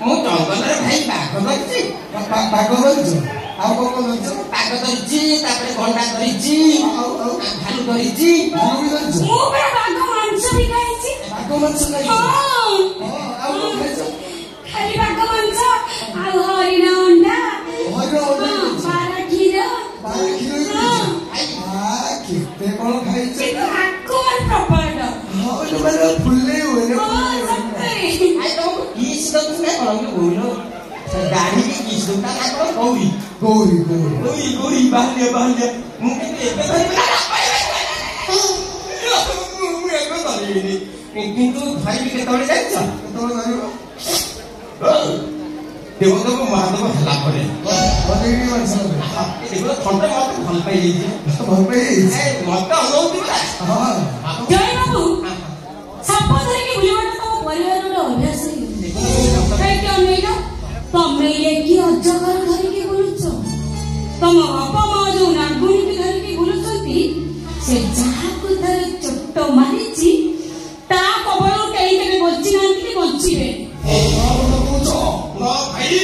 ମୁଁ ଜଙ୍ଗଲରେ ଭାଇ ବାଘ ଧରିଛି ବାଘ ଧରିଛୁ ଆଉ କଣ ଧରିଛୁ ବାଘ ଧରିଛି ତାପରେ ଗଣ୍ଡା ଧରିଛି ଭାଲୁ ଧରିଛି ଭାଲୁ ବି ଧରିଛୁ ମୁଁ ବାଘ ମାଂସ ବି ଖାଇଛି ବାଘ ମାଂସ ଖାଇଛୁ ଆଉ କଣ ଖାଇଛୁ ଖାଲି ବାଘ ମାଂସ ଆଉ ହରିଣ ଅଣ୍ଡା ପାରା କ୍ଷୀର କେତେ କଣ ଖାଇଛୁ ଫୁଲେ किस दौड़ना कौन बोलो गाड़ी की किस दौड़ना ना कौन गौरी गौरी गौरी गौरी गौरी बाल्य बाल्य मुझे एक बार किंतु भाई भी केतौले जाइछ केतौले जाइबो देवता को महादेव हला करे बनेगी मानस देखो खंडे मत भल पाई ए मत अनुमति हां जय बाबू सब धरे के बुलवाटा तो परिवार रो अभ्यास तमे ये कि अजगर धरिकी बुलुच तम बापा माँ जो नागुणी की धरिकी बुलुचंती से जहाँ को धरे चोट मारिची ता कबल कहीं केबे बच्ची नांती कि बच्चीबे ना भाई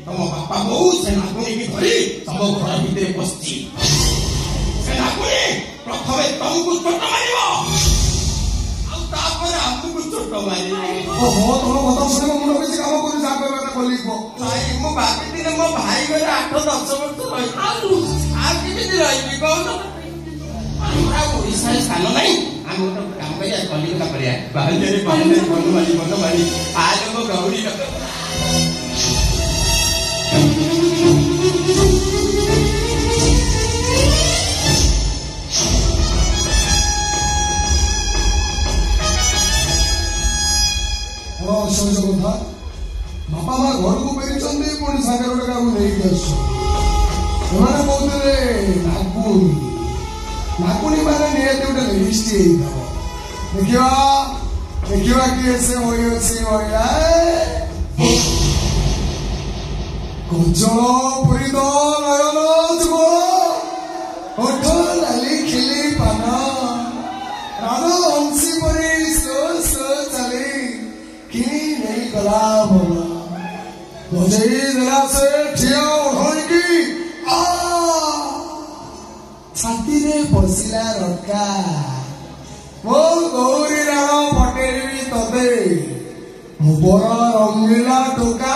तम बापा बहु से नागुणी की धरी सब घर भीतर बसची से नागुणी प्रथमे तुमको चोट मारिबो आ तापर हमको चोट मारिबो ओहो तोर कथा सुने मुंड किछि काम करू जा करबा बोलिबो भाई मो बापी दिने मो भाई गरे 8-10 वर्ष रही आ किछि रही कोन हमरा ओडिसा स्थान नाही हम तो काम करिया कलिकता करिया बाहरे बनवाली आज मो गौरी समझ कथा बापा माँ घर को फेरी पुणी सागर गोटे क्या नहीं आसने कहते नागुणी नागुणी मैंने निहत गोटे लिस्ट देखा देखा किए से कजल पुरीद नयन जुग ओठ लाली खिली पान राजहंसी परी स्लो स्लो चली कि नहीं गला बोला मुझे दिला से ठिया उठोई की छाती रे बसिला रका मो गौरी राम पटेरी तबे मोर रंगीला टोका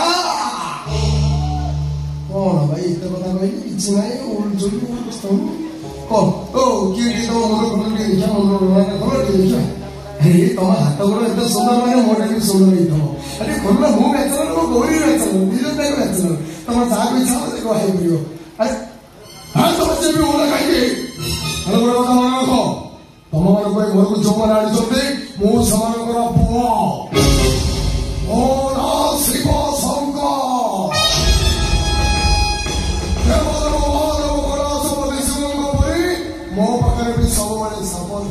कौन भाई इतना बता भाई किसी नहीं उड़ जोड़ी कौन ओ किए तो मोर घर के देखा मोर घर के देखा अरे तुम हाथ गोड़ एत सुंदर मैंने मोटे भी सुंदर नहीं थो अरे खोलना मु बैचलर को गौरी बैचलर दिलो टाइम बैचलर तुम जा भी छा मते को हाई करियो अरे हां तो बच्चे भी होला खाइए हेलो बड़ा কথা মনে রাখো তোমার কই ঘরକୁ জোমান আড়ি চলতে মু সমানকর পুଅ ও না শিব শঙ্কর দেবদেব মহাদেব কলাসপতি শিবଙ୍କ পରି ମୋ ପାଖରେ ବି ସବୁବେଳେ ସପନ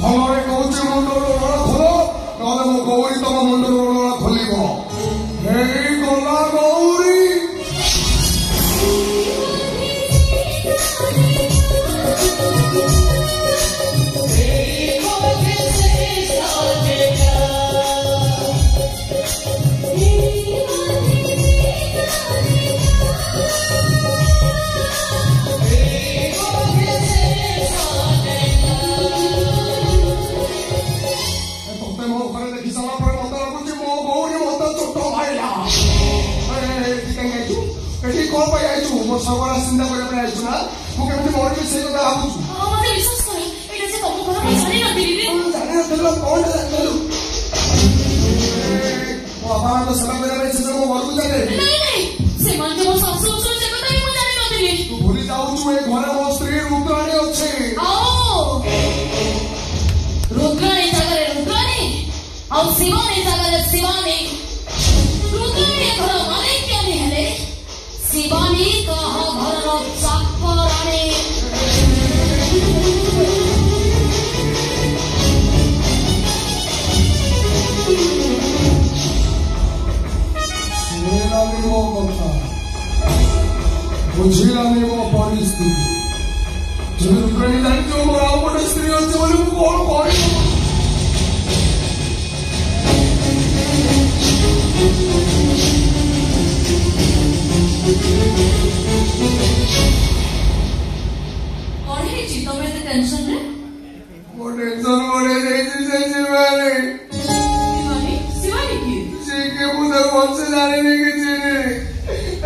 भलरे कौच मुंडर ओड़ा खोल ना मो गौरी तुम मुंडर ओड़ा खोल गला गौरी कौन पाई आइछु मो सबरा चिंता करे पे आइछु ना मु केमति मोर के से কথা भाबुछु मते विश्वास करे एटा से तुम घर पैसा नहीं नदी रे जाने देलो कौन देलो बाबा तो सब मेरा नहीं से मो घर को जाने नहीं से मन के मो सासु ससुर से কথা ही मु जाने नदी तू भूली जाउछु ए घर मो स्त्री रुद्राणी अछि आओ रुद्राणी जगह रुद्राणी और शिवानी जगह शिवानी रुद्राणी घर माने क्या नहीं है शिवानी कहा घर चाकरानी मो कथा बुझिलानी मो परिस्थिति जब रुद्राणी जानी मोर आ गोटे स्त्री अच्छे बोली कौन टेंशन रे वो टेंशन मोड़े जैसी जैसी वाले शिवानी की के मुझे कौन से जाने नहीं कि चीने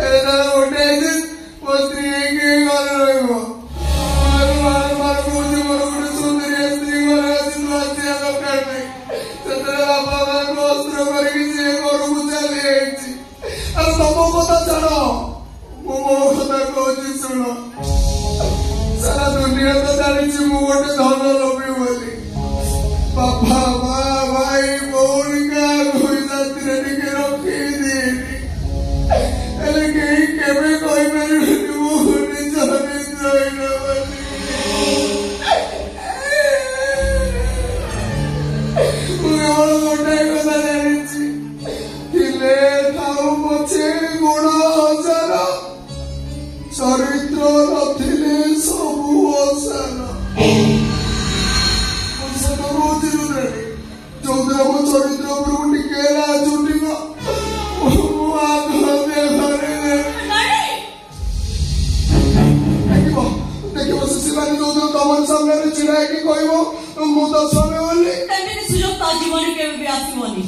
ऐसा उठे ऐसे पत्नी के घर रहे हो मार मुझे सुंदरी स्त्री वाला सिद्धांत याद करते तेरे बाबा मार को अस्त्र करके से और मुझे ले अरे बाबा को तो चलो वो कथा को जी सुनो सारा दुनिया तो जानी ची मुझे धन लोभी बोली पापा भाई बोल का कोई साथी रहने के रोके दे अरे कहीं केबे कोई मेरे मुझे जाने जाए ना मुझे और मोटे को तो जानी ची किले थाऊ पछे गुणा हजारा चरित्र नथिले सबु असारा चौधरी वो चरित्र उपरू टिकेला जुटिनो वो आगो दे घरे देखिबो शिवानी चौधरी तमन सामने छिड़ाई की कहबो मु तो समय बोली तमे सुजोग ता जीवन के भी आसीबनी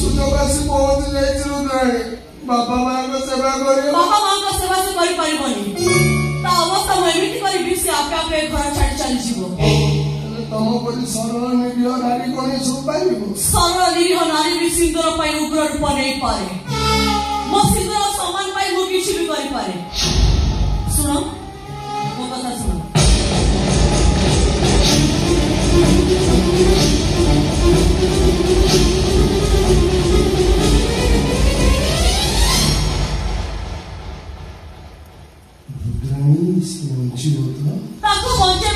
सुजोग आसी पहुंच जाई रुद्राणी बापा मां को सेवा करियो बापा मां को सेवा से करि परिबनी ता अवस्था में एमिति करि बिसे आपे आपे घर छाड़ चली जीवो तम परि सरल निरीह नारी कोनी सुपाइबो सरल निरीह नारी भी सिंदूर पाई उग्र रूप नै पारे मो सिंदूर समान पाई मो किछि भी करि पारे सुनो मो कथा सुनो रुद्राणी से वंची होता ताको वंचे